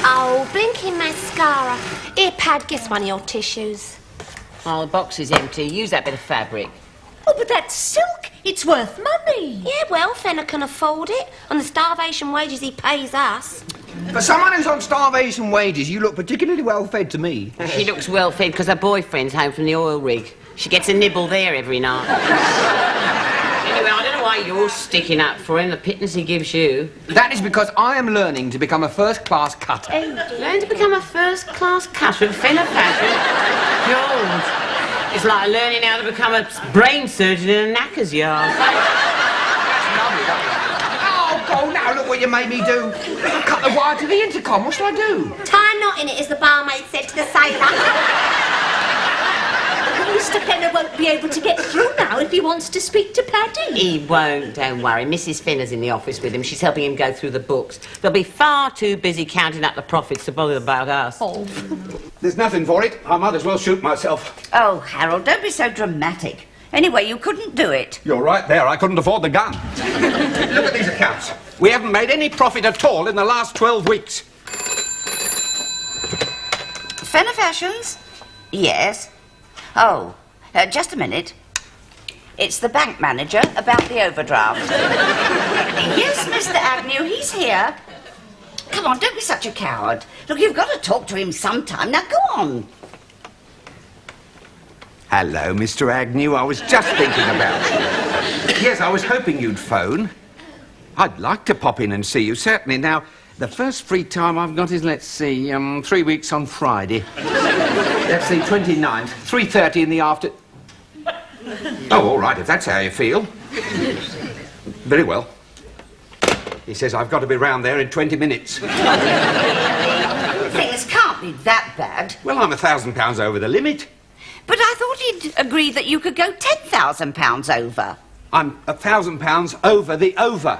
Oh, blinking mascara. Here, Pad, guess one of your tissues. Oh, the box is empty. Use that bit of fabric. Oh, but that's silk. It's worth money. Yeah, well, Fenner can afford it on the starvation wages he pays us. For someone who's on starvation wages, you look particularly well fed to me. She looks well fed because her boyfriend's home from the oil rig. She gets a nibble there every night. Anyway, I don't know why you're sticking up for him, the pittance he gives you. That is because I am learning to become a first-class cutter. Learn to become a first-class cutter of Fenner fashion? God. It's like learning how to become a brain surgeon in a knacker's yard. Oh, now look what you made me do. I cut the wire to the intercom. What shall I do? Tie a knot in it, as the barmaid said to the sailor. Mr Fenner won't be able to get through now if he wants to speak to Paddy. He won't, don't worry. Mrs Fenner's in the office with him. She's helping him go through the books. They'll be far too busy counting up the profits to bother about us. Oh. There's nothing for it. I might as well shoot myself. Oh, Harold, don't be so dramatic. Anyway, you couldn't do it. You're right there. I couldn't afford the gun. Look at these accounts. We haven't made any profit at all in the last 12 weeks. Fenner Fashions? Yes. Oh, just a minute. It's the bank manager about the overdraft. Yes, Mr Agnew, he's here. Come on, don't be such a coward. Look, you've got to talk to him sometime. Now, go on. Hello, Mr Agnew. I was just thinking about you. Yes, I was hoping you'd phone. I'd like to pop in and see you, certainly. Now, the first free time I've got is, let's see, 3 weeks on Friday. That's the 29th, 3:30 in the afternoon. Oh, all right, if that's how you feel. Very well. He says I've got to be round there in 20 minutes. Things can't be that bad. Well, I'm £1,000 over the limit. But I thought he'd agreed that you could go £10,000 over. I'm £1,000 over the over.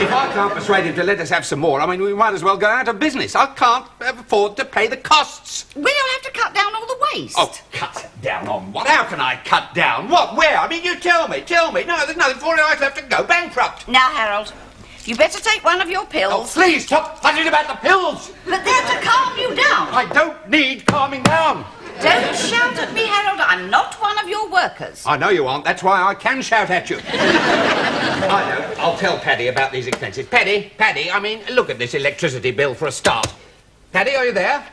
If I can't persuade him to let us have some more, I mean, we might as well go out of business. I can't afford to pay the costs. Well, you'll have to cut down all the waste. Oh, cut down on what? How can I cut down? What? Where? I mean, you tell me. No, there's nothing for it. I'll have to go bankrupt. Now, Harold, you better take one of your pills. Oh, please, stop fussing about the pills. But they're to calm you down. I don't need calming down. Don't shout at me, Harold. I'm not one of your workers. I know you aren't. That's why I can shout at you. I know. I'll tell Paddy about these expenses. Paddy, I mean, look at this electricity bill for a start. Paddy, are you there?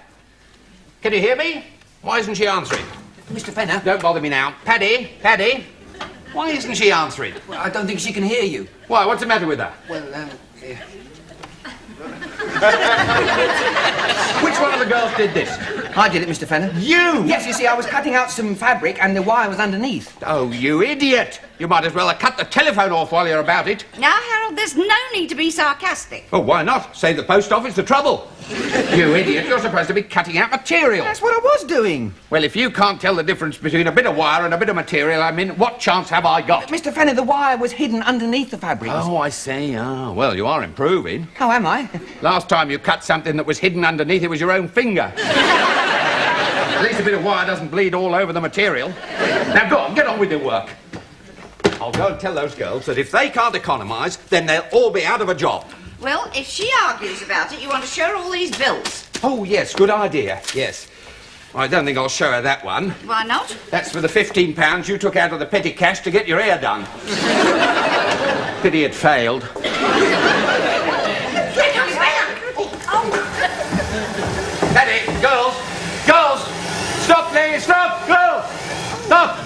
Can you hear me? Why isn't she answering? Mr Fenner? Don't bother me now. Paddy, why isn't she answering? Well, I don't think she can hear you. Why, what's the matter with her? Well, yeah. Which one of the girls did this? I did it, Mr Fenner. You? Yes, you see, I was cutting out some fabric and the wire was underneath. Oh, you idiot! You might as well have cut the telephone off while you're about it. Now, Harold, there's no need to be sarcastic. Oh, why not? Save the post office the trouble. You idiot, you're supposed to be cutting out material. That's what I was doing. Well, if you can't tell the difference between a bit of wire and a bit of material, I mean, what chance have I got? Mr Fenner, the wire was hidden underneath the fabric. Oh, I see. Oh, well, you are improving. How am I? Last time you cut something that was hidden underneath, it was your own finger. At least a bit of wire doesn't bleed all over the material. Now, go on, get on with your work. I'll go and tell those girls that if they can't economise, then they'll all be out of a job. Well, if she argues about it, you want to show her all these bills. Oh, yes, good idea, yes. I don't think I'll show her that one. Why not? That's for the £15 you took out of the petty cash to get your hair done. Pity it failed. Paddy, girls! Stop, please, stop! Girls! Stop!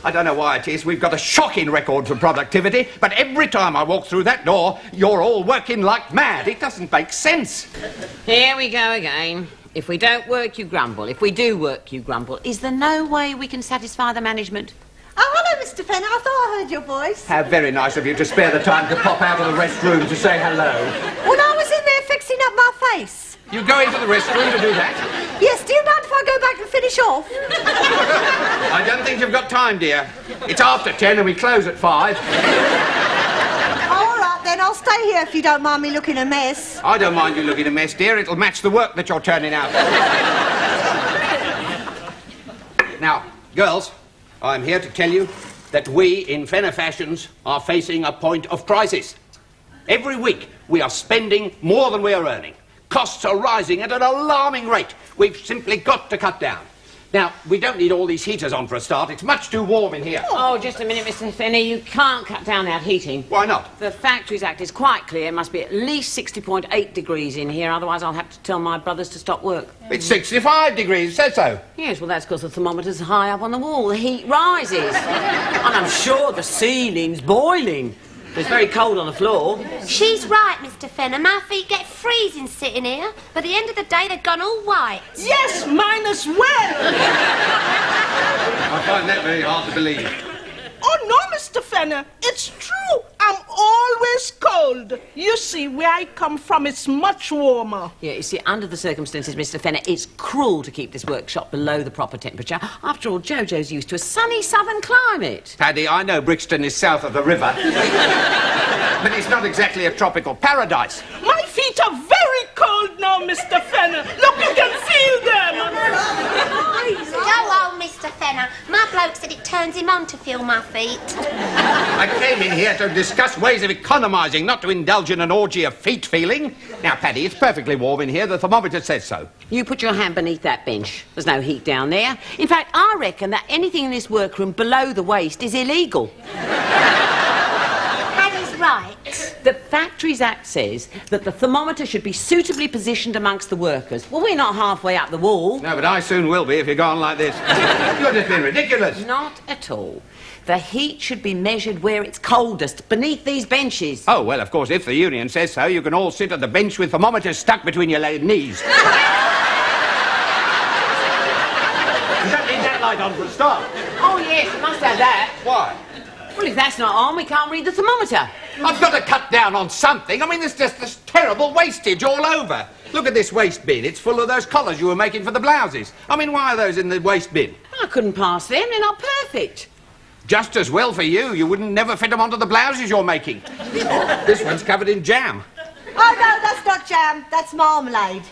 I don't know why it is. We've got a shocking record for productivity, but every time I walk through that door, you're all working like mad. It doesn't make sense. Here we go again. If we don't work, you grumble. If we do work, you grumble. Is there no way we can satisfy the management? Oh, hello, Mr Fenner. I thought I heard your voice. How very nice of you to spare the time to pop out of the restroom to say hello. Well, I was in there fixing up my face. You go into the restroom to do that? Yes, do you mind if I go back and finish off? I don't think you've got time, dear. It's after 10 and we close at 5. All right, then, I'll stay here if you don't mind me looking a mess. I don't mind you looking a mess, dear. It'll match the work that you're turning out. Now, girls, I'm here to tell you that we in Fenner Fashions are facing a point of crisis. Every week we are spending more than we are earning. Costs are rising at an alarming rate. We've simply got to cut down. Now, we don't need all these heaters on for a start. It's much too warm in here. Oh, just a minute, Mr Fenner. You can't cut down that heating. Why not? The Factories Act is quite clear. It must be at least 60.8 degrees in here, otherwise I'll have to tell my brothers to stop work. It's 65 degrees, it says so. Yes, well, that's because the thermometer's high up on the wall. The heat rises. And I'm sure the ceiling's boiling. It's very cold on the floor. She's right, Mr Fenner. My feet get freezing sitting here. By the end of the day, they've gone all white. Yes, mine as well. I find that very hard to believe. Oh, no, Mr Fenner, it's true. I'm always cold. You see, where I come from, it's much warmer. Yeah, you see, under the circumstances, Mr Fenner, it's cruel to keep this workshop below the proper temperature. After all, Jojo's used to a sunny southern climate. Paddy, I know Brixton is south of the river. But it's not exactly a tropical paradise. My feet are very cold now, Mr Fenner. Look, you can feel them. Go on, Mr Fenner. My bloke said it turns him on to feel my feet. I came in here to discuss ways of economising, not to indulge in an orgy of feet feeling. Now, Paddy, it's perfectly warm in here. The thermometer says so. You put your hand beneath that bench. There's no heat down there. In fact, I reckon that anything in this workroom below the waist is illegal. Paddy's right. The Factories Act says that the thermometer should be suitably positioned amongst the workers. Well, we're not halfway up the wall. No, but I soon will be if you go on like this. You're just being ridiculous. Not at all. The heat should be measured where it's coldest, beneath these benches. Oh, well, of course, if the union says so, you can all sit at the bench with thermometers stuck between your knees. You don't need that light on for a start. Oh, yes, you must have that. Why? Well, if that's not on, we can't read the thermometer. I've got to cut down on something. I mean, there's just this terrible wastage all over. Look at this waste bin. It's full of those collars you were making for the blouses. I mean, why are those in the waste bin? I couldn't pass them. They're not perfect. Just as well for you. You wouldn't never fit them onto the blouses you're making. This one's covered in jam. Oh, no, that's not jam. That's marmalade.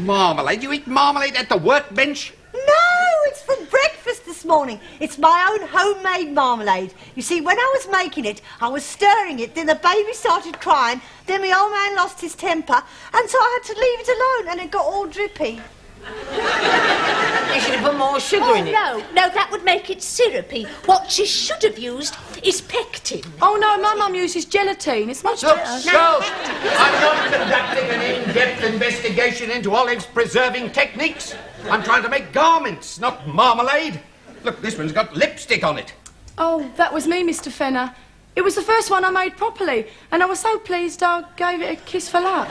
Marmalade? You eat marmalade at the workbench? No, it's for breakfast this morning. It's my own homemade marmalade. You see, when I was making it, I was stirring it, then the baby started crying, then my old man lost his temper, and so I had to leave it alone, and it got all drippy. You should have put more sugar in it. No, that would make it syrupy. What she should have used is pectin. Oh, no, my mum uses gelatine. It's much Look, better. girls, I'm not conducting an in-depth investigation into Olive's preserving techniques. I'm trying to make garments, not marmalade. Look, this one's got lipstick on it. Oh, that was me, Mr Fenner. It was the first one I made properly, and I was so pleased I gave it a kiss for luck.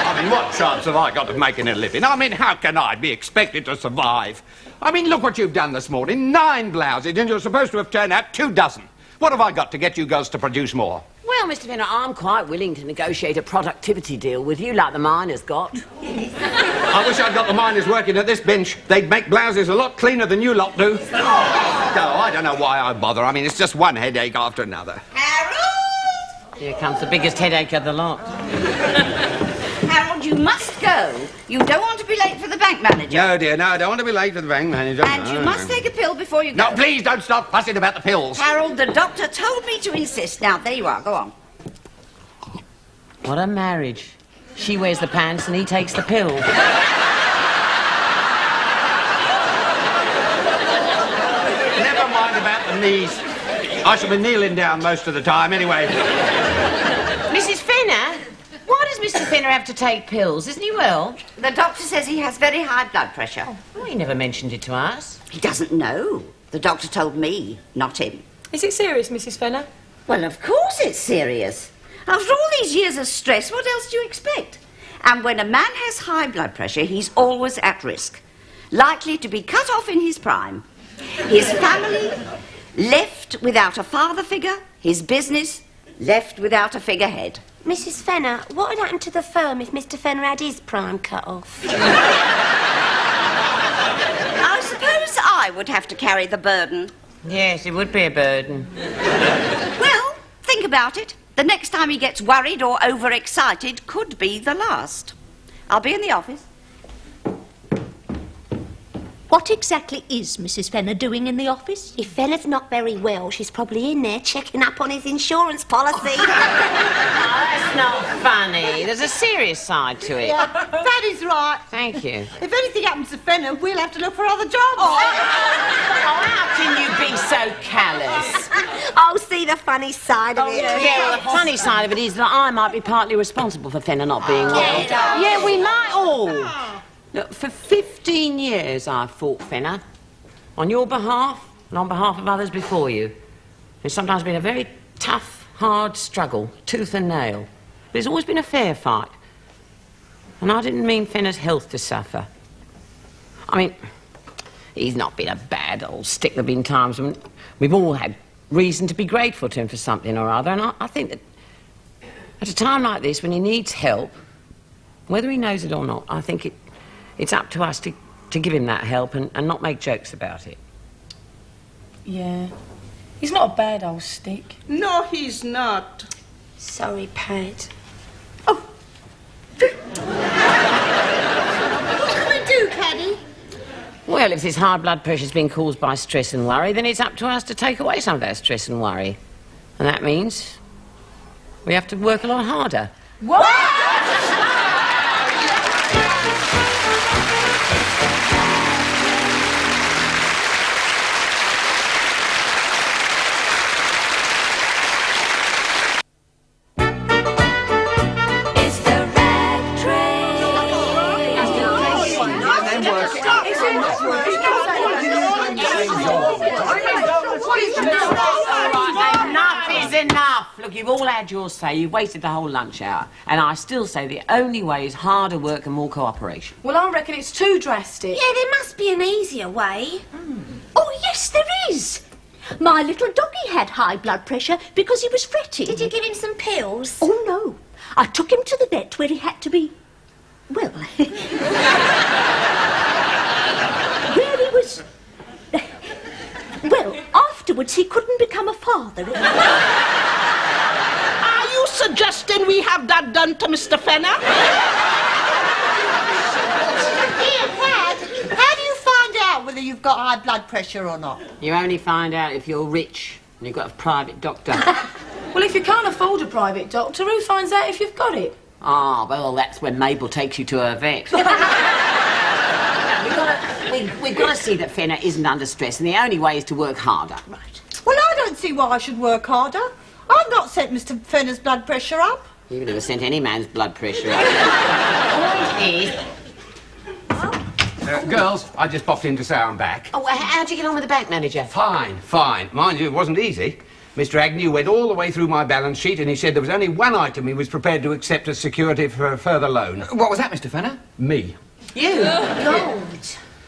I mean, what chance have I got of making a living? I mean, how can I be expected to survive? I mean, look what you've done this morning. 9 blouses, and you're supposed to have turned out 2 dozen. What have I got to get you girls to produce more? Well, Mr Fenner, I'm quite willing to negotiate a productivity deal with you like the miners got. I wish I'd got the miners working at this bench. They'd make blouses a lot cleaner than you lot do. No, I don't know why I bother. I mean, it's just one headache after another. Harold! Here comes the biggest headache of the lot. Harold, you must go. You don't want to be late for the bank manager. No, dear, no, I don't want to be late for the bank manager. And you must take a pill before you go. No, please don't start fussing about the pills. Harold, the doctor told me to insist. Now, there you are. Go on. What a marriage. She wears the pants and he takes the pill. Never mind about the knees. I shall be kneeling down most of the time anyway. Mrs Fenner, why does Mr Mr Fenner have to take pills? Isn't he well? The doctor says he has very high blood pressure. Well, he never mentioned it to us. He doesn't know. The doctor told me, not him. Is it serious, Mrs Fenner? Well, of course it's serious. After all these years of stress, what else do you expect? And when a man has high blood pressure, he's always at risk. Likely to be cut off in his prime. His family left without a father figure. His business left without a figurehead. Mrs Fenner, what would happen to the firm if Mr Fenner had his prime cut off? I suppose I would have to carry the burden. Yes, it would be a burden. Well, think about it. The next time he gets worried or overexcited could be the last. I'll be in the office. What exactly is Mrs Fenner doing in the office? If Fenner's not very well, she's probably in there checking up on his insurance policy. That's not funny. There's a serious side to it. Yeah, that is right. Thank you. If anything happens to Fenner, we'll have to look for other jobs. Oh, how can you be so callous? I'll see the funny side of it. Yeah, well, the funny side of it is that I might be partly responsible for Fenner not being well. Yeah, we might all. Look, for 15 years I've fought Fenner. On your behalf and on behalf of others before you. It's sometimes been a very tough, hard struggle, tooth and nail. But it's always been a fair fight. And I didn't mean Fenner's health to suffer. I mean, he's not been a bad old stick. There have been times when we've all had reason to be grateful to him for something or other. And I think that at a time like this, when he needs help, whether he knows it or not, I think it's up to us to give him that help and not make jokes about it. Yeah. He's not a bad old stick. No, he's not. Sorry, Pat. What can we do, Paddy? Well, if this high blood pressure's been caused by stress and worry, then it's up to us to take away some of that stress and worry. And that means we have to work a lot harder. What? Enough is enough. Look, you've all had your say. You've wasted the whole lunch hour. And I still say the only way is harder work and more cooperation. Well, I reckon it's too drastic. Yeah, there must be an easier way. Oh, yes, there is. My little doggy had high blood pressure because he was fretting. Did you give him some pills? Oh, no. I took him to the vet where he had to be... well... where he was... well, afterwards he couldn't become a father. Are you suggesting we have that done to Mr. Fenner? Here, Pat, how do you find out whether you've got high blood pressure or not? You only find out if you're rich and you've got a private doctor. Well, if you can't afford a private doctor, who finds out if you've got it? Ah, well, that's when Mabel takes you to her vet. We've got to see that Fenner isn't under stress, and the only way is to work harder. Right. Well, I don't see why I should work harder. I've not sent Mr Fenner's blood pressure up. You've never sent any man's blood pressure up. Point is... Girls, I just popped in to say I'm back. Oh, how'd you get on with the bank manager? Fine, fine. Mind you, it wasn't easy. Mr Agnew went all the way through my balance sheet and he said there was only one item he was prepared to accept as security for a further loan. What was that, Mr Fenner? Me. You?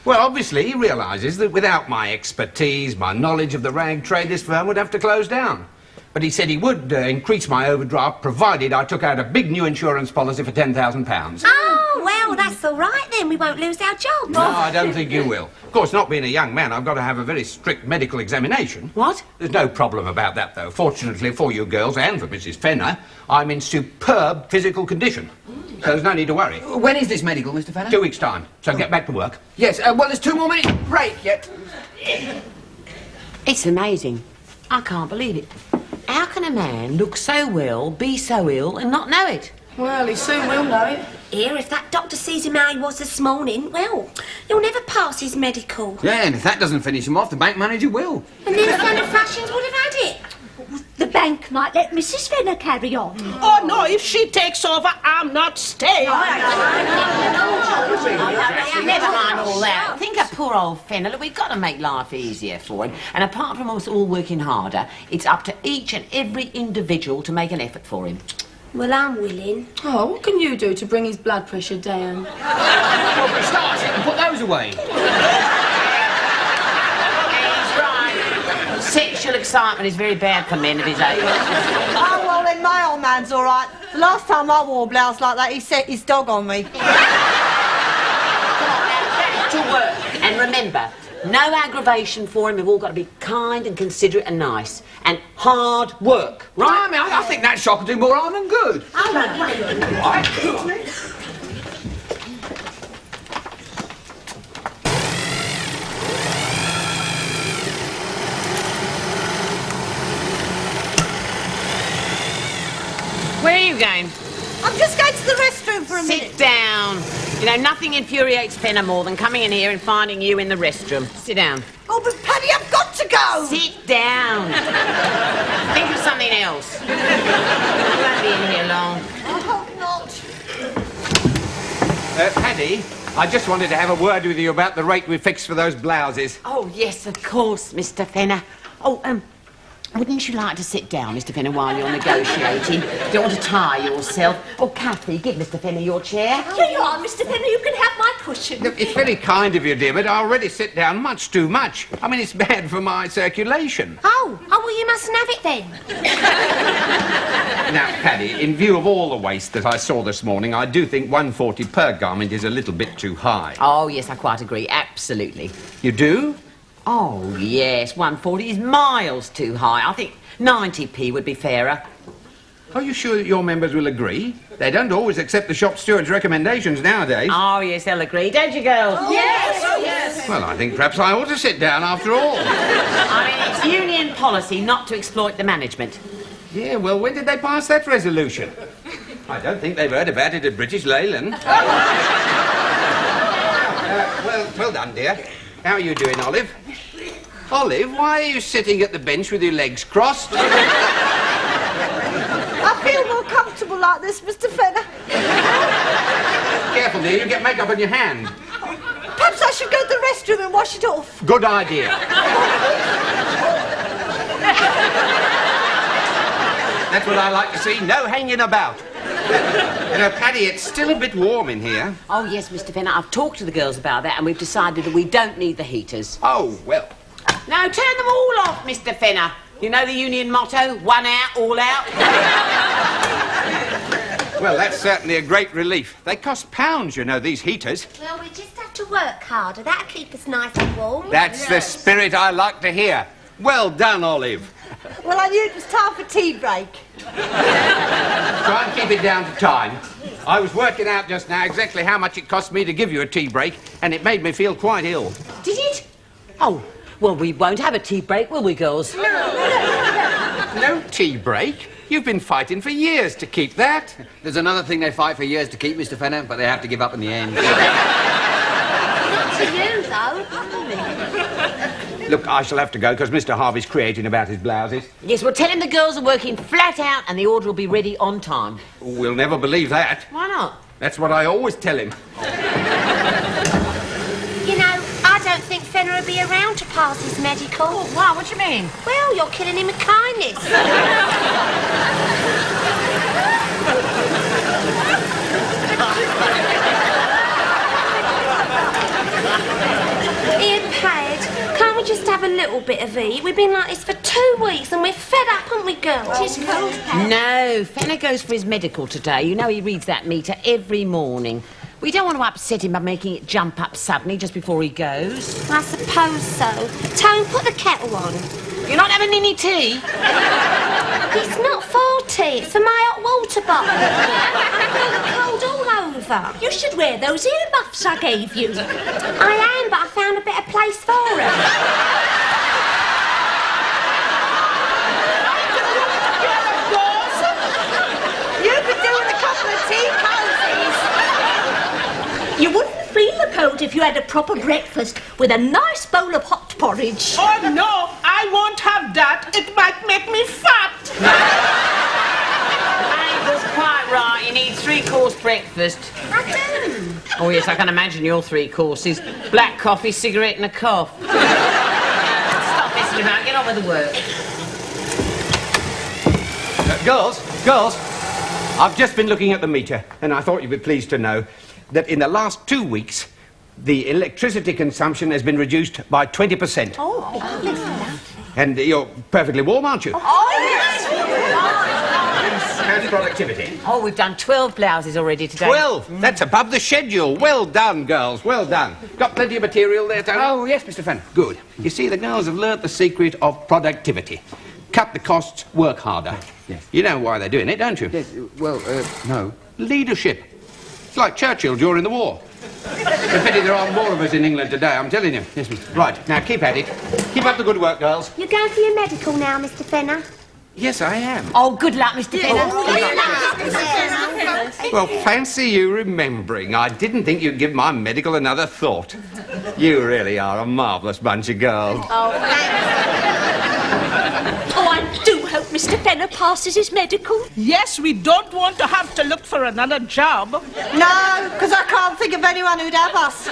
Well, obviously, he realises that without my expertise, my knowledge of the rag trade, this firm would have to close down. But he said he would increase my overdraft, provided I took out a big new insurance policy for £10,000. Oh, well, that's all right then. We won't lose our jobs. No, I don't think you will. Of course, not being a young man, I've got to have a very strict medical examination. What? There's no problem about that, though. Fortunately for you girls and for Mrs Fenner, I'm in superb physical condition. So there's no need to worry. When is this medical, Mr Fenner? 2 weeks' time. So get back to work. Yes, well, there's 2 more minutes break yet. It's amazing. I can't believe it. How can a man look so well, be so ill, and not know it? Well, he soon will know it. Here, if that doctor sees him how he was this morning, well, he'll never pass his medical. Yeah, and if that doesn't finish him off, the bank manager will. And then Fenner Fashions would have had it. The bank bank might let Mrs Fenner carry on. Oh, no, if she takes over, I'm not staying. Never mind all that. Think of poor old Fenner. Look, we've got to make life easier for him. And apart from us all working harder, it's up to each and every individual to make an effort for him. Well, I'm willing. Oh, what can you do to bring his blood pressure down? Well, for starters, you can put those away. He's right. Sexual excitement is very bad for men of his age. Oh, well, then my old man's all right. The last time I wore a blouse like that, he set his dog on me. Back to work. And remember, no aggravation for him. We've all got to be kind and considerate and nice. And hard work, right? I mean, I think that shock will do more harm than good. Where are you going? I'm just going to the restroom for a minute. Sit down. You know, nothing infuriates Fenner more than coming in here and finding you in the restroom. Sit down. Oh, but Paddy, I've got to go. Sit down. Think of something else. You won't be in here long. I hope not. Paddy, I just wanted to have a word with you about the rate we fixed for those blouses. Oh, yes, of course, Mr Fenner. Oh, wouldn't you like to sit down, Mr Fenner, while you're negotiating? Don't want to tire yourself. Oh, Kathy, give Mr Fenner your chair. Here you are, Mr Fenner, you can have my cushion. Look, it's very kind of you, dear, but I already sit down much too much. I mean, it's bad for my circulation. Oh, well, you mustn't have it then. Now, Paddy, in view of all the waste that I saw this morning, I do think 140 per garment is a little bit too high. Oh, yes, I quite agree. Absolutely. You do? Oh, yes, 140 is miles too high. I think 90p would be fairer. Are you sure that your members will agree? They don't always accept the shop steward's recommendations nowadays. Oh, yes, they'll agree. Don't you, girls? Yes, yes. Well, I think perhaps I ought to sit down after all. I mean, it's union policy not to exploit the management. Yeah, well, when did they pass that resolution? I don't think they've heard about it at British Leyland. Well done, dear. How are you doing, Olive? Olive, why are you sitting at the bench with your legs crossed? I feel more comfortable like this, Mr Fenner. Careful, dear, you get makeup on your hand. Perhaps I should go to the restroom and wash it off. Good idea. That's what I like to see, no hanging about. You know, Paddy, it's still a bit warm in here. Oh, yes, Mr Fenner, I've talked to the girls about that and we've decided that we don't need the heaters. Oh, well. Now, turn them all off, Mr Fenner. You know the union motto, one out, all out? Well, that's certainly a great relief. They cost pounds, you know, these heaters. Well, we just have to work harder. That'll keep us nice and warm. That's the spirit I like to hear. Well done, Olive. Well, I knew it was time for tea break. Try and keep it down to time. I was working out just now exactly how much it cost me to give you a tea break, and it made me feel quite ill. Did it? Oh, well, we won't have a tea break, will we, girls? No tea break? You've been fighting for years to keep that. There's another thing they fight for years to keep, Mr Fenner, but they have to give up in the end. Not to you, though. Look, I shall have to go because Mr Harvey's creating about his blouses. Yes, well, tell him the girls are working flat out and the order will be ready on time. We'll never believe that. Why not? That's what I always tell him. You know, I don't think Fenner will be around to pass his medical. Oh, why? What do you mean? Well, you're killing him with kindness. Here, Pad, can't we just have a little bit of eat? We've been like this for 2 weeks and we're fed up, haven't we, girls? It's cold, Pat. No, Fenner goes for his medical today. You know he reads that meter every morning. We don't want to upset him by making it jump up suddenly just before he goes. I suppose so. Tone, put the kettle on. You're not having any tea? It's not for tea, it's for my hot water bottle. I feel the cold all over. You should wear those earmuffs I gave you. I am, but I found a better place for them. You've been doing a couple of tea cozies. You wouldn't feel the cold if you had a proper breakfast with a nice bowl of hot porridge. Oh, no, I won't have that. It might make me fat. That's quite right. You need 3-course breakfast. I do. Oh, yes, I can imagine your 3 courses. Black coffee, cigarette and a cough. Stop messing about. Get on with the work. Girls, I've just been looking at the meter, and I thought you'd be pleased to know that in the last 2 weeks, the electricity consumption has been reduced by 20%. Oh, And you're perfectly warm, aren't you? oh, yes. How's productivity? Oh, we've done 12 blouses already today. 12! That's above the schedule. Well done, girls, well done. Got plenty of material there, Tony? Oh, yes, Mr Fenner. Good. You see, the girls have learnt the secret of productivity. Cut the costs, work harder. Yes. You know why they're doing it, don't you? Yes, well, no. Leadership. It's like Churchill during the war. It's a pity there aren't more of us in England today, I'm telling you. Yes, Mr. Right, now keep at it. Keep up the good work, girls. You're going for your medical now, Mr Fenner? Yes, I am. Oh, good luck, Mr Fenner. Well, fancy you remembering. I didn't think you'd give my medical another thought. You really are a marvellous bunch of girls. Oh, I do hope Mr Fenner passes his medical. Yes, we don't want to have to look for another job. No, because I can't think of anyone who'd have us.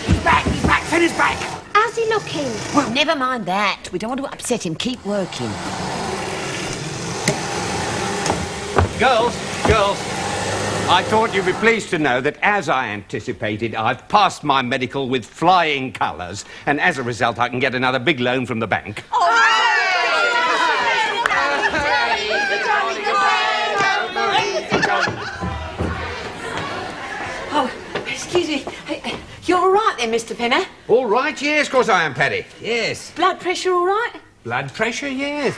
He's back, Fenner's back. How's he looking? Well, never mind that. We don't want to upset him. Keep working. Girls, I thought you'd be pleased to know that, as I anticipated, I've passed my medical with flying colours, and as a result, I can get another big loan from the bank. Oh, excuse me. You're all right then, Mr Fenner? All right, yes, of course I am, Paddy. Yes. Blood pressure all right? Blood pressure, yes.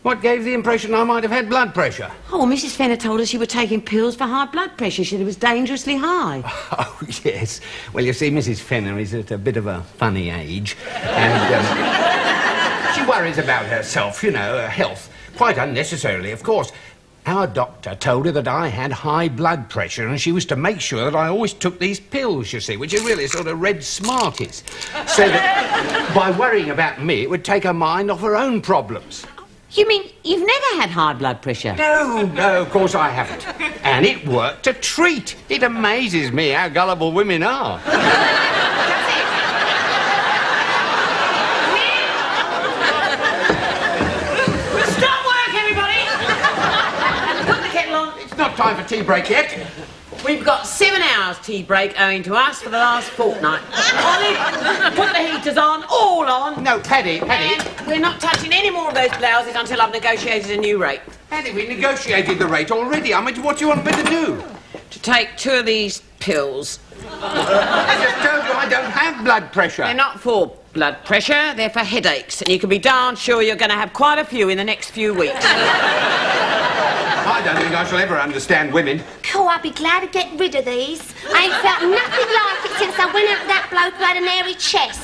What gave the impression I might have had blood pressure? Oh, Mrs Fenner told us you were taking pills for high blood pressure. She said it was dangerously high. Oh, yes. Well, you see, Mrs Fenner is at a bit of a funny age, and she worries about herself, you know, her health. Quite unnecessarily, of course. Our doctor told her that I had high blood pressure, and she was to make sure that I always took these pills, you see, which are really sort of red Smarties. So that by worrying about me, it would take her mind off her own problems. You mean you've never had high blood pressure? No, of course I haven't. And it worked a treat. It amazes me how gullible women are. Stop work, everybody! Put the kettle on. It's not time for tea break yet. We've got 7 hours tea break owing to us for the last fortnight. Ollie, put the heaters on, all on. No, Paddy. And we're not touching any more of those blouses until I've negotiated a new rate. Paddy, we negotiated the rate already. I mean, what do you want me to do? To take 2 of these pills. I just told you I don't have blood pressure. They're not for blood pressure, they're for headaches. And you can be darn sure you're going to have quite a few in the next few weeks. I don't think I shall ever understand women. Cool, I'll be glad to get rid of these. I ain't felt nothing like it since I went out with that bloke who had an hairy chest.